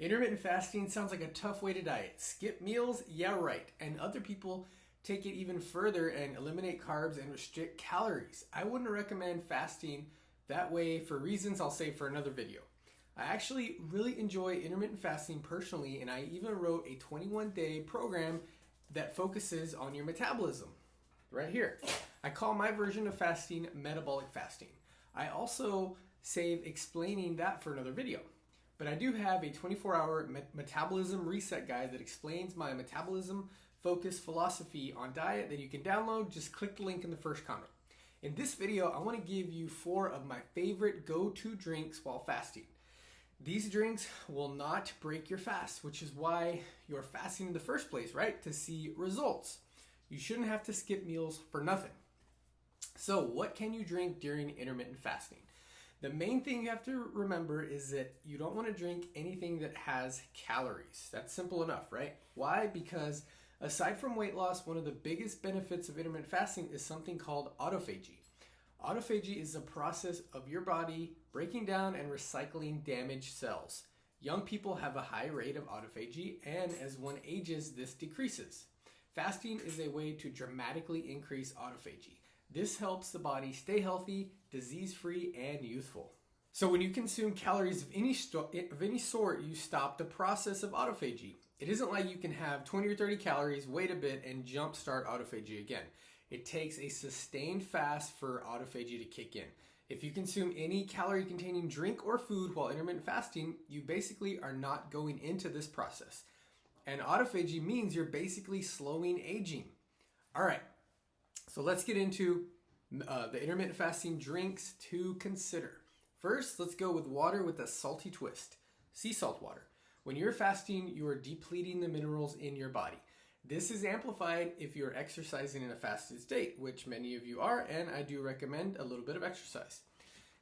Intermittent fasting sounds like a tough way to diet. Skip meals? Yeah, right. And other people take it even further and eliminate carbs and restrict calories. I wouldn't recommend fasting that way for reasons I'll save for another video. I actually really enjoy intermittent fasting personally, and I even wrote a 21-day program that focuses on your metabolism. Right here. I call my version of fasting metabolic fasting. I also save explaining that for another video. But I do have a 24-hour metabolism reset guide that explains my metabolism focused philosophy on diet that you can download. Just click the link in the first comment. In this video, I want to give you 4 of my favorite go-to drinks while fasting. These drinks will not break your fast, which is why you're fasting in the first place, right? To see results. You shouldn't have to skip meals for nothing. So what can you drink during intermittent fasting? The main thing you have to remember is that you don't want to drink anything that has calories. That's simple enough, right? Why? Because aside from weight loss, one of the biggest benefits of intermittent fasting is something called autophagy. Autophagy is the process of your body breaking down and recycling damaged cells. Young people have a high rate of autophagy, and as one ages, this decreases. Fasting is a way to dramatically increase autophagy. This helps the body stay healthy, disease-free, and youthful. So when you consume calories of any sort, you stop the process of autophagy. It isn't like you can have 20 or 30 calories, wait a bit, and jumpstart autophagy again. It takes a sustained fast for autophagy to kick in. If you consume any calorie-containing drink or food while intermittent fasting, you basically are not going into this process. And autophagy means you're basically slowing aging. All right, so let's get into the intermittent fasting drinks to consider. First, let's go with water with a salty twist. Sea salt water. When you're fasting, you are depleting the minerals in your body. This is amplified if you're exercising in a fasted state, which many of you are, and I do recommend a little bit of exercise.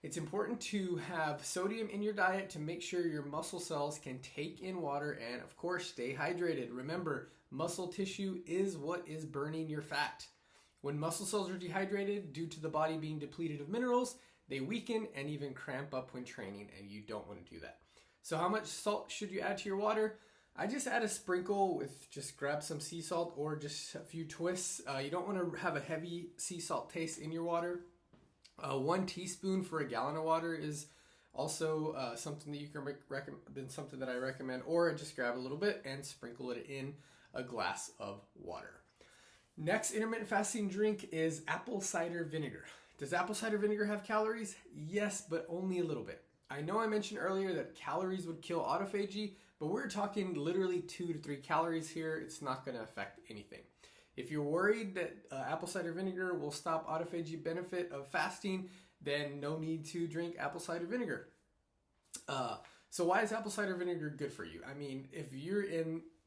It's important to have sodium in your diet to make sure your muscle cells can take in water and, of course, stay hydrated. Remember, muscle tissue is what is burning your fat. When muscle cells are dehydrated due to the body being depleted of minerals, they weaken and even cramp up when training, and you don't want to do that. So how much salt should you add to your water? I just add a sprinkle with just grab some sea salt or just a few twists. You don't want to have a heavy sea salt taste in your water. 1 teaspoon for a gallon of water is also something that you can recommend, something that I recommend, or just grab a little bit and sprinkle it in a glass of water. Next intermittent fasting drink is apple cider vinegar. Does apple cider vinegar have calories? Yes, but only a little bit. I know I mentioned earlier that calories would kill autophagy, but we're talking literally 2 to 3 calories here. It's not going to affect anything. If you're worried that apple cider vinegar will stop autophagy benefit of fasting, then no need to drink apple cider vinegar. So why is apple cider vinegar good for you? I mean, if you're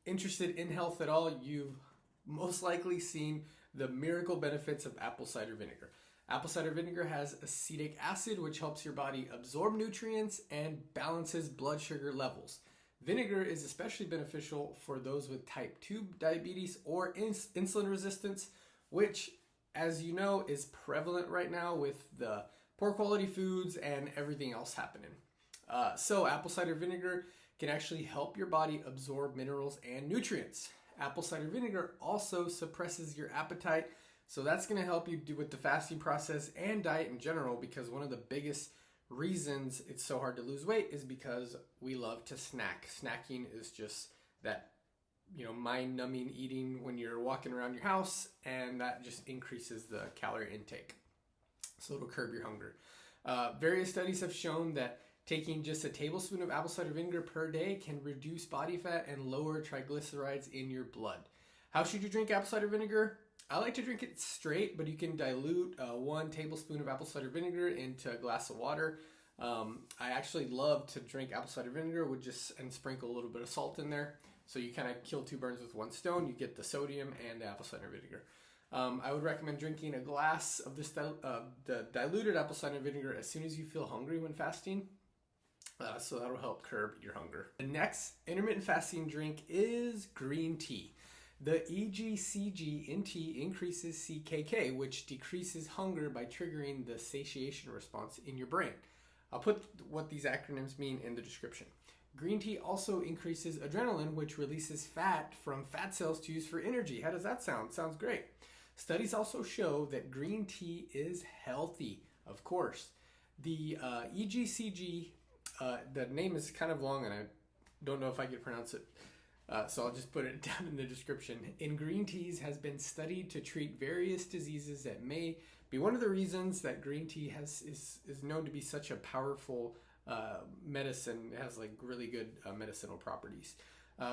interested in health at all, you've most likely seen the miracle benefits of apple cider vinegar. Apple cider vinegar has acetic acid, which helps your body absorb nutrients and balances blood sugar levels. Vinegar is especially beneficial for those with type 2 diabetes or insulin resistance, which, as you know, is prevalent right now with the poor quality foods and everything else happening. So apple cider vinegar can actually help your body absorb minerals and nutrients. Apple cider vinegar also suppresses your appetite, so that's going to help you do with the fasting process and diet in general, because one of the biggest reasons it's so hard to lose weight is because we love to snack. Snacking is just that, mind-numbing eating when you're walking around your house, and that just increases the calorie intake. So it'll curb your hunger. Various studies have shown that taking just a tablespoon of apple cider vinegar per day can reduce body fat and lower triglycerides in your blood. How should you drink apple cider vinegar? I like to drink it straight, but you can dilute 1 tablespoon of apple cider vinegar into a glass of water. I actually love to drink apple cider vinegar and sprinkle a little bit of salt in there. So you kind of kill 2 birds with 1 stone. You get the sodium and the apple cider vinegar. I would recommend drinking a glass of the diluted apple cider vinegar as soon as you feel hungry when fasting. So that'll help curb your hunger. The next intermittent fasting drink is green tea. The EGCG in tea increases CKK, which decreases hunger by triggering the satiation response in your brain. I'll put what these acronyms mean in the description. Green tea also increases adrenaline, which releases fat from fat cells to use for energy. How does that sound? Sounds great. Studies also show that green tea is healthy, of course. The EGCG, the name is kind of long and I don't know if I can pronounce it, so I'll just put it down in the description. In green teas has been studied to treat various diseases that may be one of the reasons that green tea is known to be such a powerful medicine. It has like really good medicinal properties.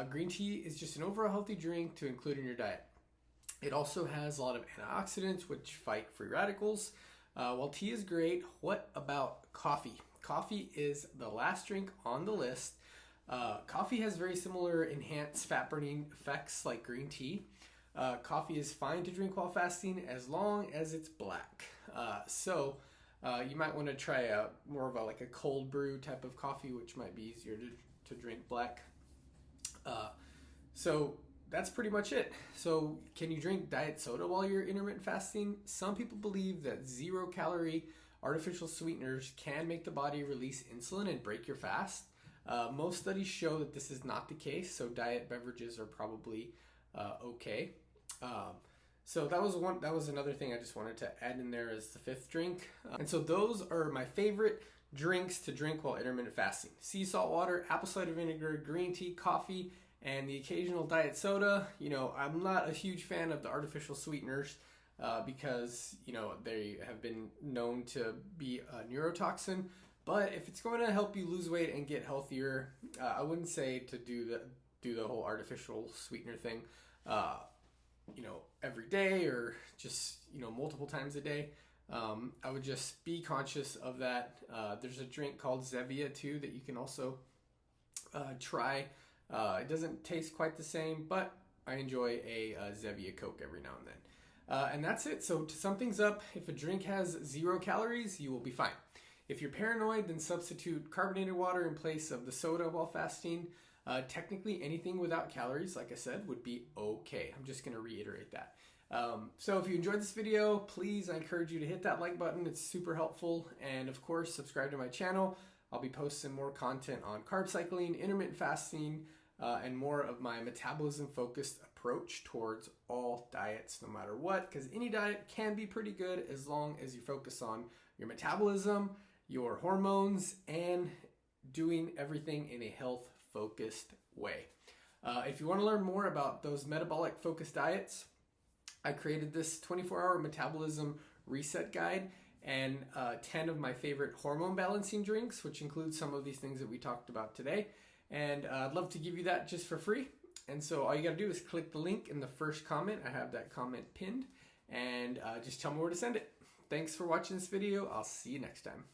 Green tea is just an overall healthy drink to include in your diet. It also has a lot of antioxidants which fight free radicals. While tea is great, what about coffee? Coffee is the last drink on the list. Coffee has very similar enhanced fat burning effects like green tea. Coffee is fine to drink while fasting as long as it's black. So you might want to try more of a cold brew type of coffee, which might be easier to drink black. So that's pretty much it. So can you drink diet soda while you're intermittent fasting? Some people believe that 0-calorie artificial sweeteners can make the body release insulin and break your fast. Most studies show that this is not the case, so diet beverages are probably okay. So that was another thing I just wanted to add in there as the fifth drink. And so those are my favorite drinks to drink while intermittent fasting: sea salt water, apple cider vinegar, green tea, coffee, and the occasional diet soda. You know, I'm not a huge fan of the artificial sweeteners because, you know, they have been known to be a neurotoxin. But if it's going to help you lose weight and get healthier, I wouldn't say to do the whole artificial sweetener thing, you know, every day or just, you know, multiple times a day. I would just be conscious of that. There's a drink called Zevia too that you can also try. It doesn't taste quite the same, but I enjoy a Zevia Coke every now and then. And that's it. So to sum things up, if a drink has 0 calories, you will be fine. If you're paranoid, then substitute carbonated water in place of the soda while fasting. Technically, anything without calories, like I said, would be okay. I'm just going to reiterate that. So if you enjoyed this video, please, I encourage you to hit that like button. It's super helpful. And of course, subscribe to my channel. I'll be posting more content on carb cycling, intermittent fasting, and more of my metabolism-focused approach towards all diets, no matter what, because any diet can be pretty good as long as you focus on your metabolism, your hormones, and doing everything in a health-focused way. If you want to learn more about those metabolic-focused diets, I created this 24-hour metabolism reset guide and 10 of my favorite hormone balancing drinks, which include some of these things that we talked about today. And I'd love to give you that just for free. And so all you got to do is click the link in the first comment. I have that comment pinned, and just tell me where to send it. Thanks for watching this video. I'll see you next time.